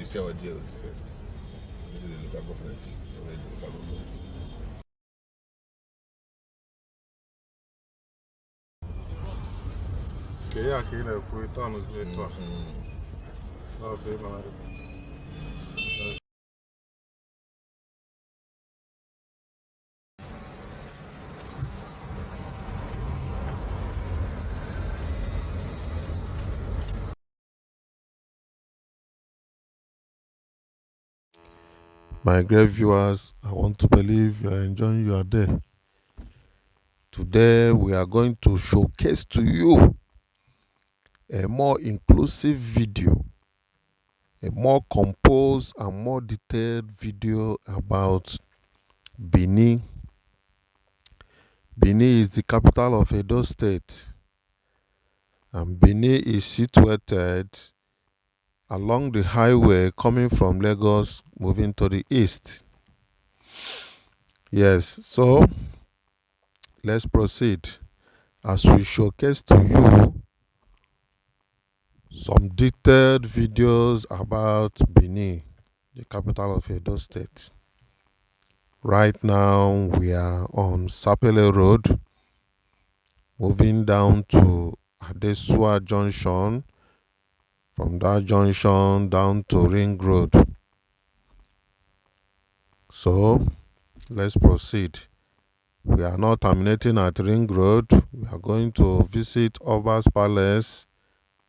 see our GLC first. This is the local government. Already the local government. Okay, yeah, okay, like we turn us later. So very bad. My great viewers, I want to believe you are enjoying your day. Today, we are going to showcase to you a more inclusive video, a more composed and more detailed video about Benin. Benin is the capital of Edo State, and Benin is situated along the highway coming from Lagos moving to the east. Yes, so let's proceed as we showcase to you some detailed videos about Benin, the capital of Edo State. Right now we are on Sapele Road, moving down to Adesua Junction, from that junction down to Ring Road. So let's proceed. We are not terminating at Ring Road. We are going to visit Oba's Palace,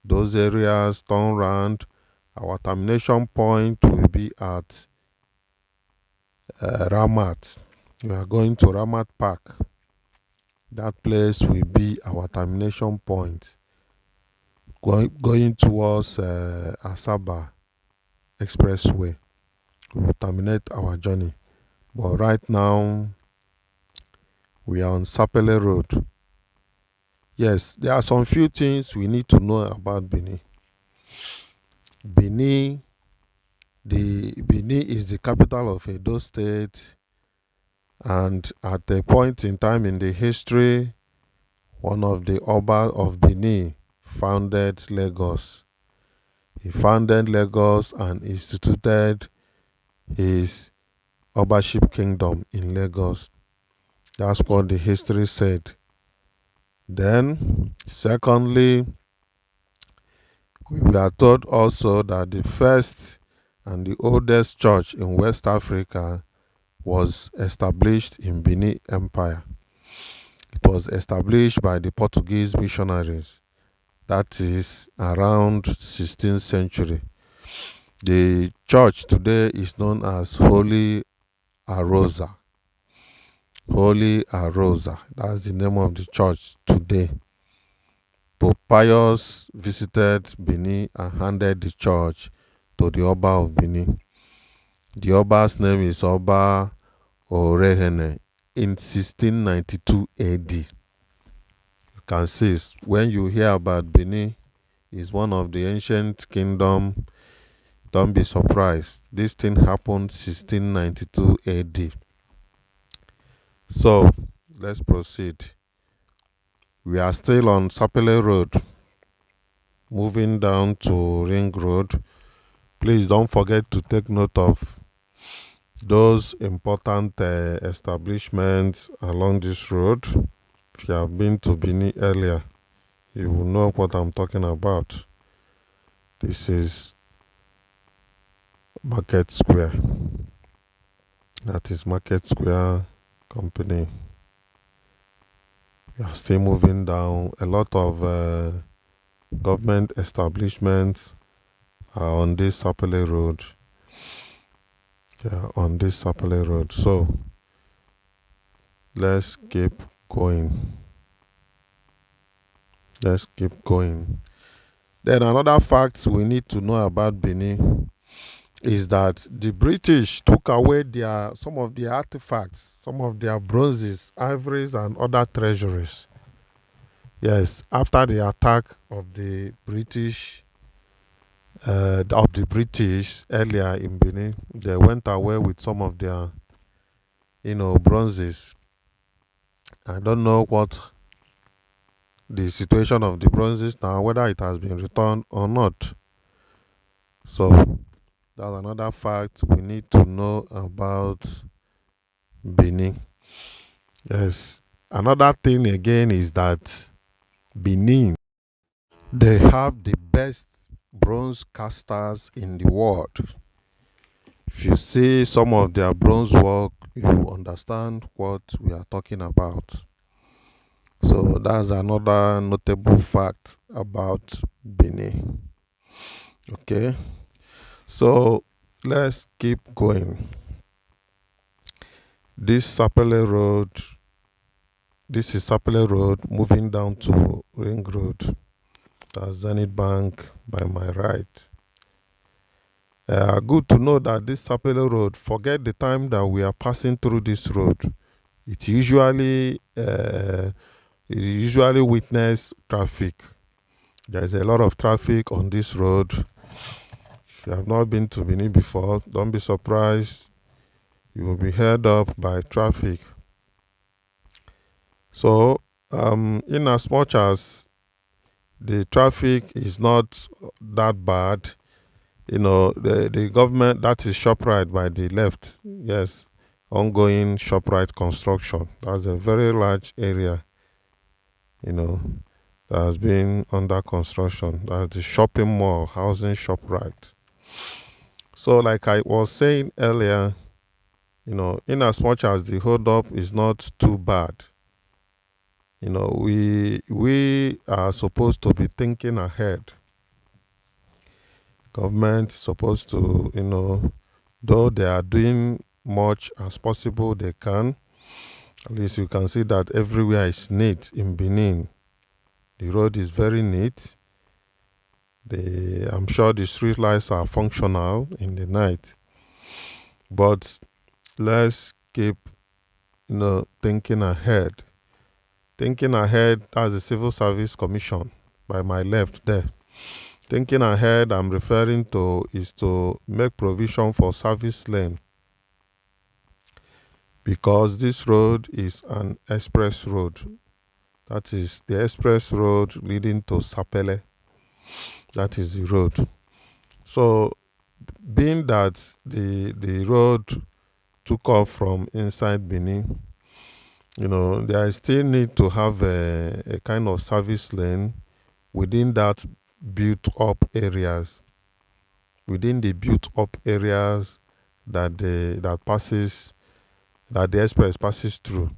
those areas, turn round. Our termination point will be at Ramat. We are going to Ramat Park. That place will be our termination point. Going towards Asaba Expressway. We will terminate our journey. But right now, we are on Sapele Road. Yes, there are some few things we need to know about Benin. Benin is the capital of Edo State, and at a point in time in the history, one of the Oba of Benin founded Lagos. He founded Lagos and instituted his Obaship kingdom in Lagos. That's what the history said. Then, secondly, we are told also that the first and the oldest church in West Africa was established in Benin Empire. It was established by the Portuguese missionaries. That is around 16th century. The church today is known as Holy Arosa. Holy Arosa. That's the name of the church today. Pope Pius visited Benin and handed the church to the Oba of Benin. The Oba's name is Oba Orehene in 1692 AD. You can see when you hear about Benin, it's one of the ancient kingdom. Don't be surprised. This thing happened 1692 AD. So let's proceed. We are still on Sapele Road, moving down to Ring Road. Please don't forget to take note of those important establishments along this road. If you have been to Benin earlier, you will know what I'm talking about. This is Market Square. That is Market Square Company. We are still moving down. A lot of government establishments are on this Sapele Road. Yeah, on this Sapele Road. So let's keep going. Let's keep going. Then another fact we need to know about Benin is that the British took away some of their artifacts, some of their bronzes, ivories, and other treasuries. Yes, after the attack of the British earlier in Benin, they went away with some of their, bronzes. I don't know what the situation of the bronzes now, whether it has been returned or not. So That's another fact we need to know about Benin. Yes. Another thing again is that Benin, they have the best bronze casters in the world. If you see some of their bronze work, you understand what we are talking about. So that's another notable fact about Benin. Okay, so let's keep going. This Sapele Road, this is Sapele Road moving down to Ring Road. That's Zenith Bank by my right. Good to know that this Sapele Road, forget the time that we are passing through this road. It usually witness traffic. There is a lot of traffic on this road. If you have not been to Benin before, don't be surprised. You will be held up by traffic. So, in as much as the traffic is not that bad, the government, that is ShopRite by the left, yes, ongoing ShopRite construction. That's a very large area, that has been under construction. That's the shopping mall housing ShopRite. So, like I was saying earlier, in as much as the hold up is not too bad, we are supposed to be thinking ahead. Government is supposed to, though they are doing much as possible they can, at least you can see that everywhere is neat in Benin. The road is very neat. I'm sure the street lights are functional in the night. But let's keep, thinking ahead. Thinking ahead, as the Civil Service Commission by my left there. Thinking ahead, I'm referring to is to make provision for service lane, because this road is an express road. That is the express road leading to Sapele. That is the road. So, being that the road took off from inside Benin, there still need to have a kind of service lane within that built up areas. Within the built up areas that the express passes through.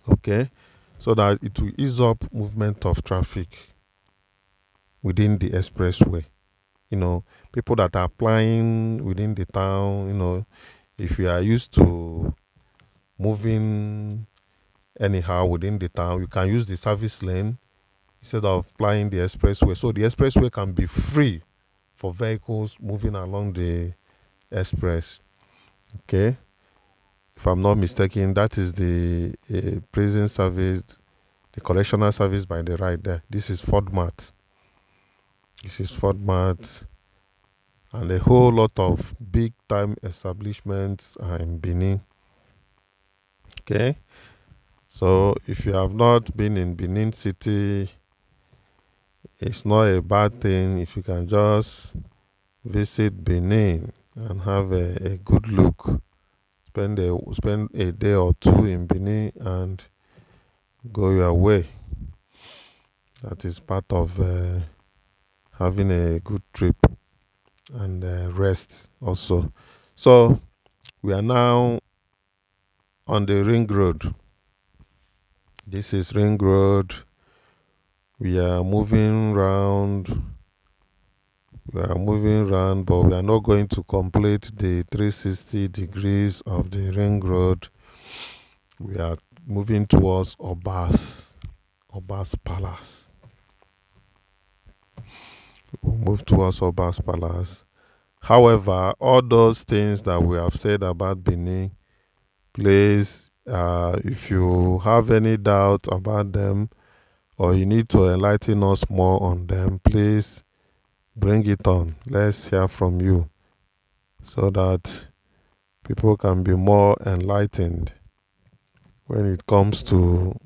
Okay, so that it will ease up movement of traffic within the expressway. People that are applying within the town, if you are used to moving anyhow within the town, you can use the service lane instead of applying the expressway. So the expressway can be free for vehicles moving along the express. Okay, if I'm not mistaken, that is the prison service, the correctional service by the right there. This is Fordmat. And a whole lot of big time establishments are in Benin. Okay, so if you have not been in Benin City, it's not a bad thing if you can just visit Benin and have a good look. Spend a day or two in Benin and go your way. That is part of having a good trip and rest also. So we are now on the ring road. This is ring road. We are moving round. But we are not going to complete the 360 degrees of the ring road. We are moving towards Obas Palace. We'll move towards Obas Palace. However, all those things that we have said about Benin, please, if you have any doubt about them or you need to enlighten us more on them, please bring it on. Let's hear from you so that people can be more enlightened when it comes to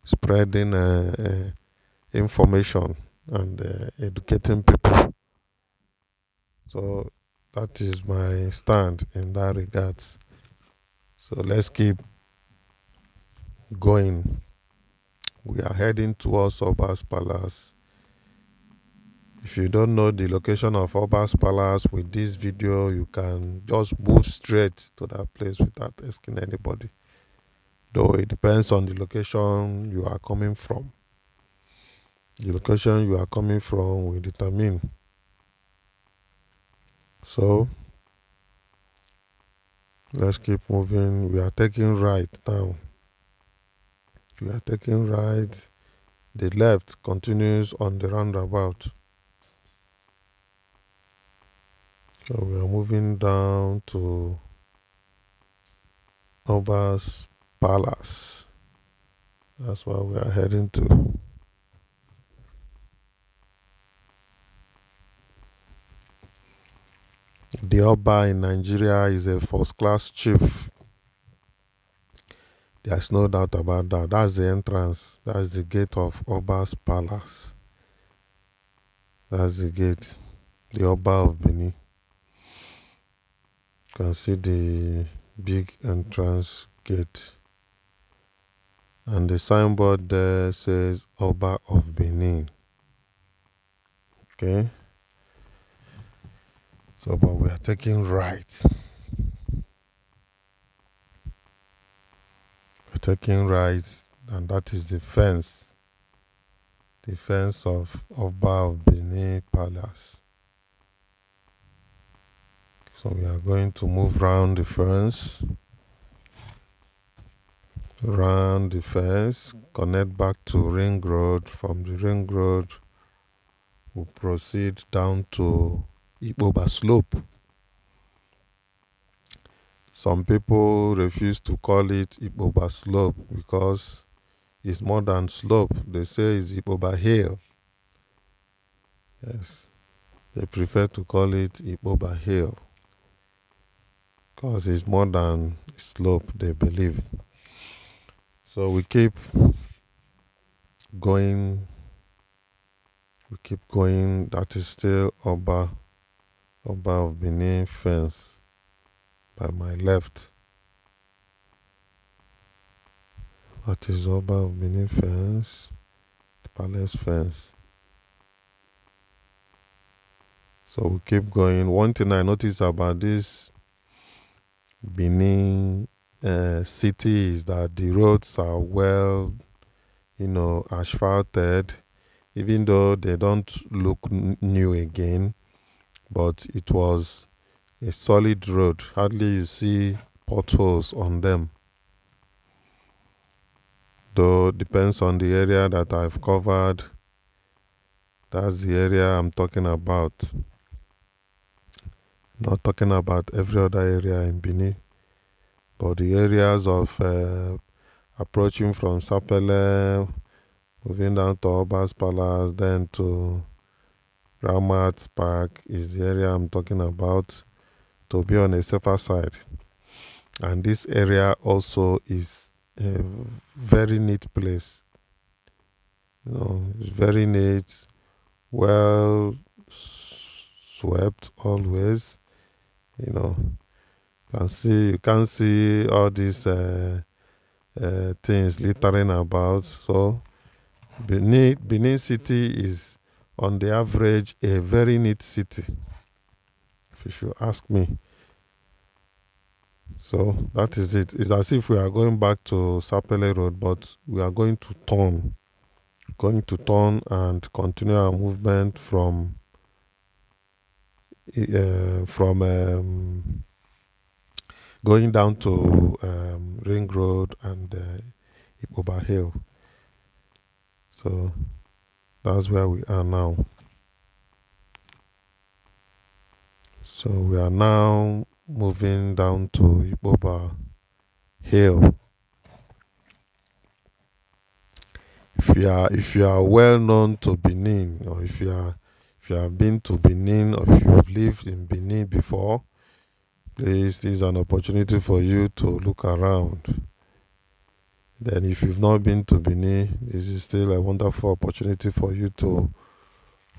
spreading information and educating people. So that is my stand in that regards. So let's keep going. We are heading towards Oba's Palace. If you don't know the location of Oba's Palace, with this video you can just move straight to that place without asking anybody, though it depends on the location you are coming from. The location you are coming from will determine. So let's keep moving. We are taking right now. We are taking right. The left continues on the roundabout. So we are moving down to Oba's Palace. That's where we are heading to. The Oba in Nigeria is a first-class chief. There's no doubt about that. That's the entrance. That's the gate of Oba's Palace. That's the gate. The Oba of Benin. You can see the big entrance gate. And the signboard there says Oba of Benin. Okay. So, but we are taking right. We're taking right, and that is the fence. The fence of Oba of Benin Palace. So we are going to move round the fence. Round the fence, connect back to Ring Road. From the Ring Road, we'll proceed down to Iboba Slope. Some people refuse to call it Iboba Slope because it's more than slope. They say it's Iboba Hill. Yes, they prefer to call it Iboba Hill because it's more than slope, they believe. So we keep going. We keep going. That is still Oba of Benin fence by my left. That is Oba of Benin fence, the palace fence. So we keep going. One thing I noticed about this Benin city is that the roads are well, asphalted, even though they don't look new again, but it was a solid road. Hardly you see potholes on them. Though depends on the area that I've covered. That's the area I'm talking about. Not talking about every other area in Benin, but the areas of approaching from Sapele, moving down to Oba's Palace, then to Ramat Park is the area I'm talking about, to be on a safer side. And this area also is a very neat place. It's very neat, well swept always. You can't see all these things littering about. So Benin City is, on the average, a very neat city, if you should ask me. So that is it. It's as if we are going back to Sapele Road, but we are going to turn. And continue our movement from going down to Ring Road and Iboba Hill. So that's where we are now. So we are now moving down to Iboba Hill. If you are well known to Benin, or if you have been to Benin, or if you've lived in Benin before, please, this is an opportunity for you to look around. Then if you've not been to Benin, this is still a wonderful opportunity for you to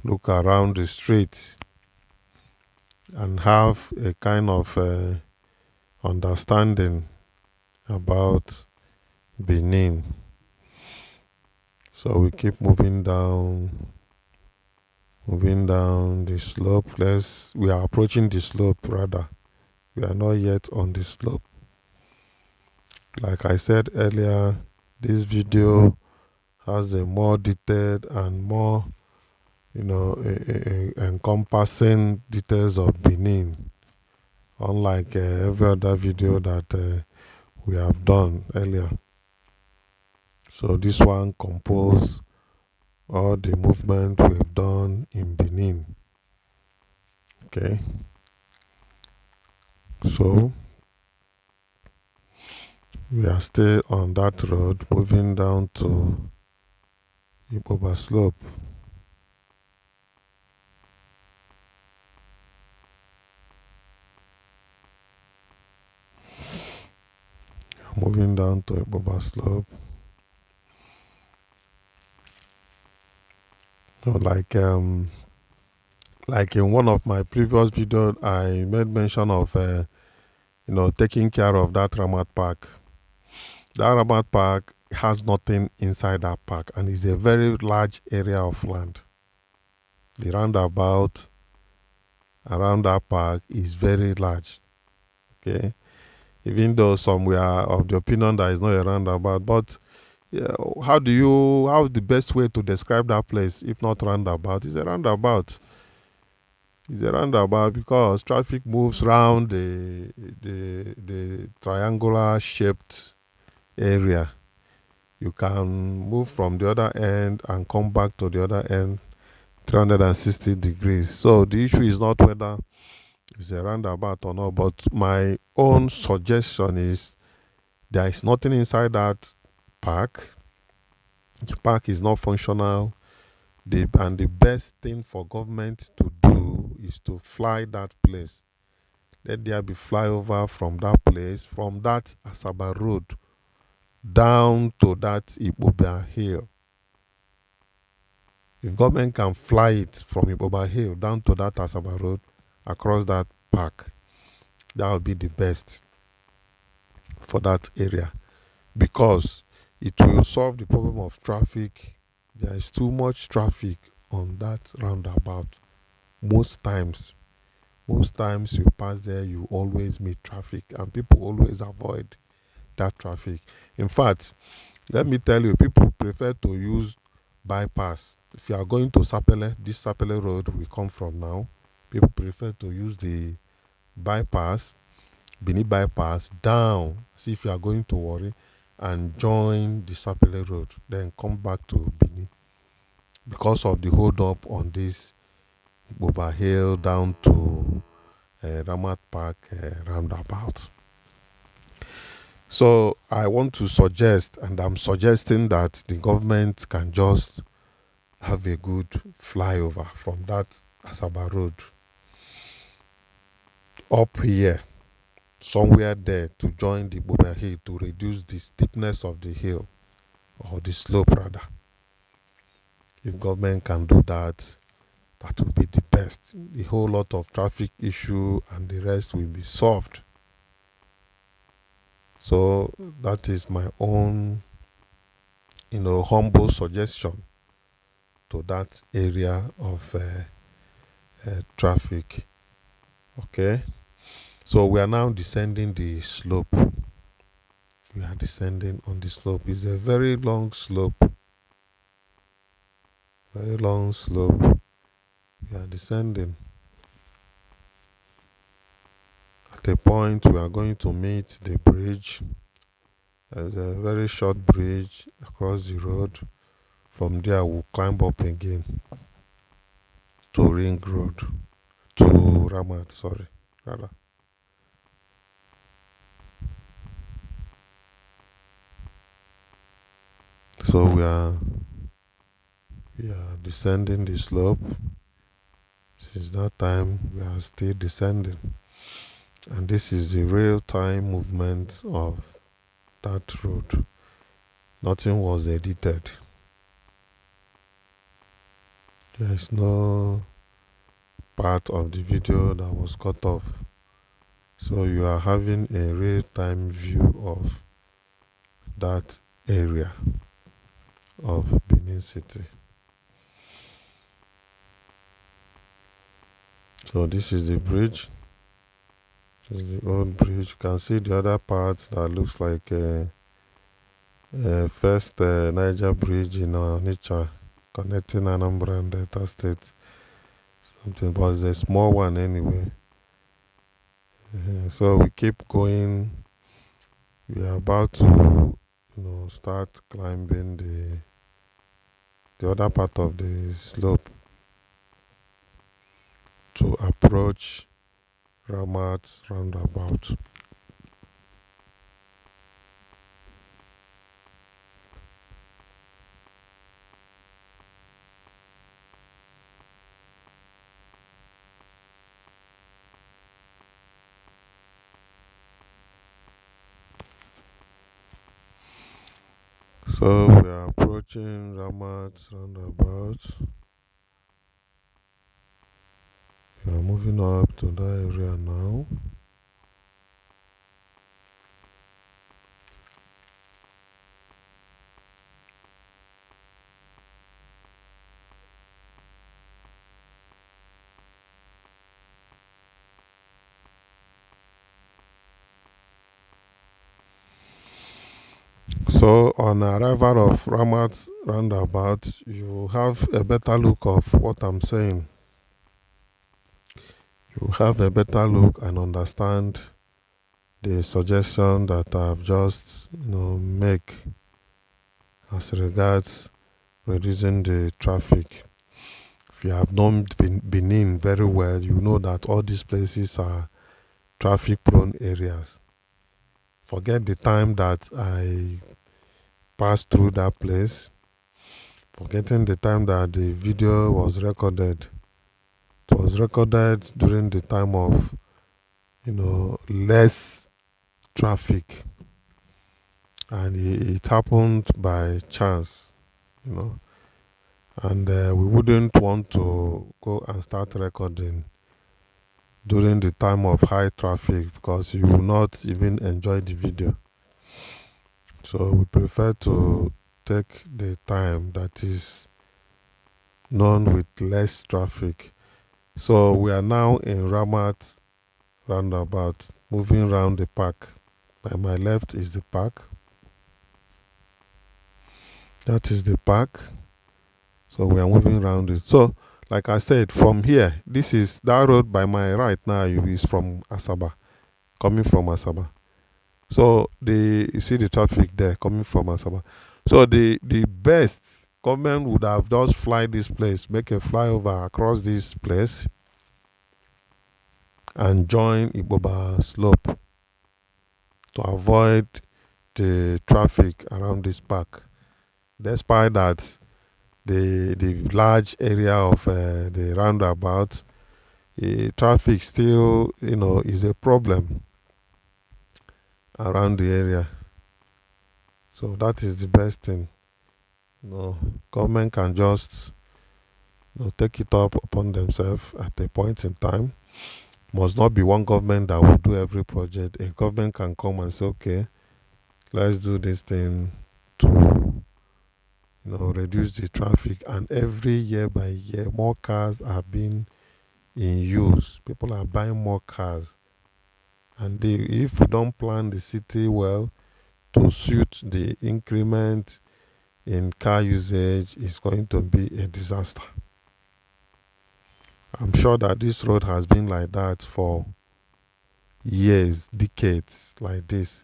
look around the streets. and have a kind of understanding about Benin. So we keep moving down the slope. We are approaching the slope rather. We are not yet on the slope. Like I said earlier, this video has a more detailed and more, encompassing details of Benin, unlike every other video that we have done earlier. So this one composes all the movement we've done in Benin. Okay, so we are still on that road, moving down to Iboba Slope. Moving down to Iboba Slope. So like in one of my previous videos, I made mention of taking care of that Ramat Park. That Ramat Park has nothing inside that park, and it's a very large area of land. The roundabout around that park is very large. Okay, even though some were of the opinion that it's not a roundabout, but yeah, how the best way to describe that place if not roundabout? It's a roundabout. It's a roundabout because traffic moves round the triangular shaped area. You can move from the other end and come back to the other end 360 degrees. So the issue is not whether it's a roundabout or not, but my own suggestion is there is nothing inside that park. The park is not functional. And the best thing for government to do is to fly that place. Let there be flyover from that place, from that Asaba Road down to that Iboba Hill. If government can fly it from Iboba Hill down to that Asaba Road across that park, that would be the best for that area, because it will solve the problem of traffic. There is too much traffic on that roundabout. Most times you pass there, you always meet traffic, and people always avoid that traffic. In fact, let me tell you, people prefer to use bypass. If you are going to Sapele, this Sapele road we come from now, people prefer to use the bypass, Benin bypass, down. See if you are going to Warri and join the Sapele road, then come back to Benin because of the hold up on this Boba Hill down to Ramat Park roundabout. So I want to suggest, and I'm suggesting that the government can just have a good flyover from that Asaba Road up here, somewhere there, to join the Boba Hill to reduce the steepness of the hill, or the slope rather. If government can do that, that will be the best. The whole lot of traffic issue and the rest will be solved. So that is my own, humble suggestion to that area of traffic. Okay, so we are now descending the slope. We are descending on the slope. It's a very long slope. Very long slope. We are descending. At a point, we are going to meet the bridge. There's a very short bridge across the road. From there, we'll climb up again to Ring Road, to Ramat, rather. So we are descending the slope. Since that time, we are still descending. And this is the real-time movement of that road. Nothing was edited. There is no part of the video that was cut off. So you are having a real-time view of that area of Benin City. So this is the bridge. This is the old bridge. You can see the other part that looks like first Niger bridge in Onitsha, connecting Anambra and Delta State. Something, but it's a small one anyway. So we keep going. We are about to, start climbing the other part of the slope to approach Ramat roundabout. So we are approaching Ramat roundabout. We are moving up to that area now. So on arrival of Ramat roundabout, you have a better look of what I'm saying. You have a better look and understand the suggestion that I've just make as regards reducing the traffic. If you have known Benin very well, you know that all these places are traffic prone areas. Forget the time that I passed through that place, forgetting the time that the video was recorded. It was recorded during the time of less traffic, and it happened by chance, and we wouldn't want to go and start recording during the time of high traffic because you will not even enjoy the video. So we prefer to take the time that is known with less traffic. So we are now in Ramat roundabout, moving around the park. By my left is the park. That is the park. So we are moving around it. So like I said, from here, this is that road by my right now is from Asaba, coming from Asaba. So you see the traffic there coming from Asaba. So the best government would have just fly this place, make a flyover across this place and join Iboba slope to avoid the traffic around this park. Despite that, the large area of the roundabout, traffic still is a problem around the area. So that is the best thing. Government can just take it up upon themselves at a point in time. Must not be one government that will do every project. A government can come and say, okay, let's do this thing to reduce the traffic, and every year by year more cars are being in use. People are buying more cars, and if we don't plan the city well to suit the increment in car usage, it's going to be a disaster. I'm sure that this road has been like that for years, decades, like this.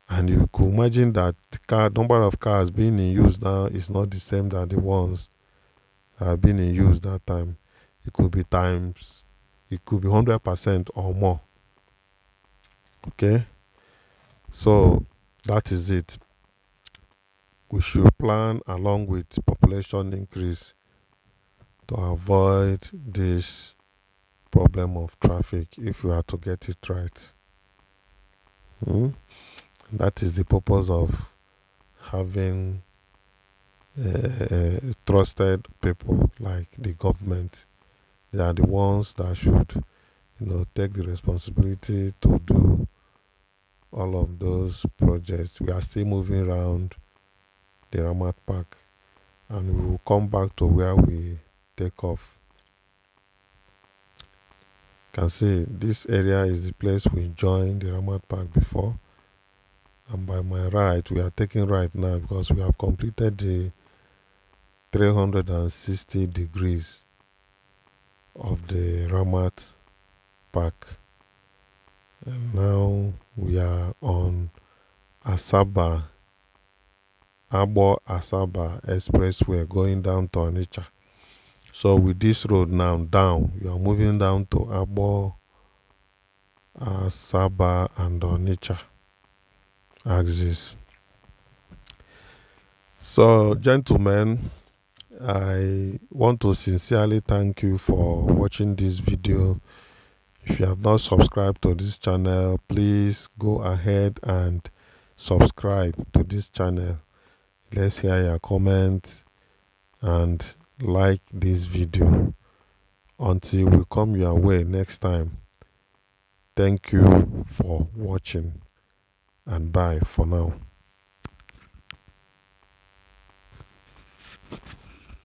And you could imagine that the number of cars being in use now is not the same than the ones that have been in use that time. It could be 100% or more. Okay? So that is it. We should plan along with population increase to avoid this problem of traffic if we are to get it right. That is the purpose of having trusted people like the government, They are the ones that should, take the responsibility to do all of those projects. We are still moving around the Ramat Park, and we will come back to where we take off. You can see this area is the place we joined the Ramat Park before, and by my right we are taking right now because we have completed the 360 degrees of the Ramat Park, and now we are on Asaba Expressway going down to Onitsha. So with this road now down, you are moving down to Asaba and Onitsha axis. So gentlemen, I want to sincerely thank you for watching this video. If you have not subscribed to this channel, please go ahead and subscribe to this channel. Let's hear your comments and like this video. Until we come your way next time, thank you for watching and bye for now.